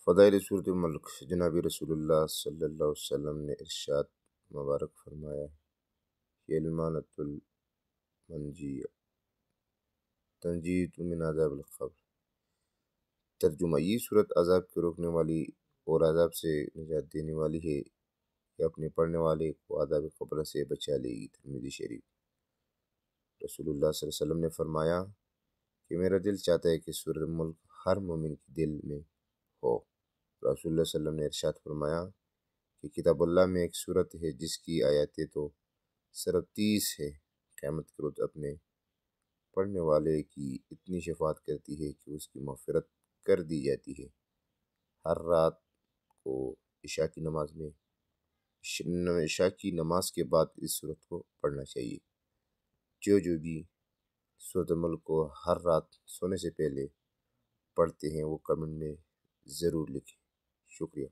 فضائل صورت ملک۔ جناب رسول اللہ صلی اللہ علیہ وسلم نے ارشاد مبارک فرمایا کہ المانۃ المنجیہ تنجیت من عذاب القبر۔ ترجمہ: یہ صورت عذاب کے روکنے والی اور عذاب سے نجات دینے والی ہے، یا اپنے پڑھنے والے کو عذاب قبر سے بچا لے گی۔ ترمذی شریف۔ رسول اللہ صلی اللہ علیہ وسلم نے فرمایا کہ میرا دل چاہتا ہے کہ سورۃ ملک ہر مومن کے دل میں ہو۔ رسول اللہ صلی اللہ علیہ وسلم نے ارشاد فرمایا کہ کتاب اللہ میں ایک سورت ہے جس کی آیاتیں تو صرف 30 ہے، قیامت کے روز اپنے پڑھنے والے کی اتنی شفاعت کرتی ہے کہ اس کی مغفرت کر دی جاتی ہے۔ ہر رات کو عشاء کی نماز کے بعد اس سورت کو پڑھنا چاہیے۔ جو بھی سورۃ ملک کو ہر رات سونے سے پہلے پڑھتے ہیں وہ کمنٹ میں ضرور لکھیں۔ شکریہ۔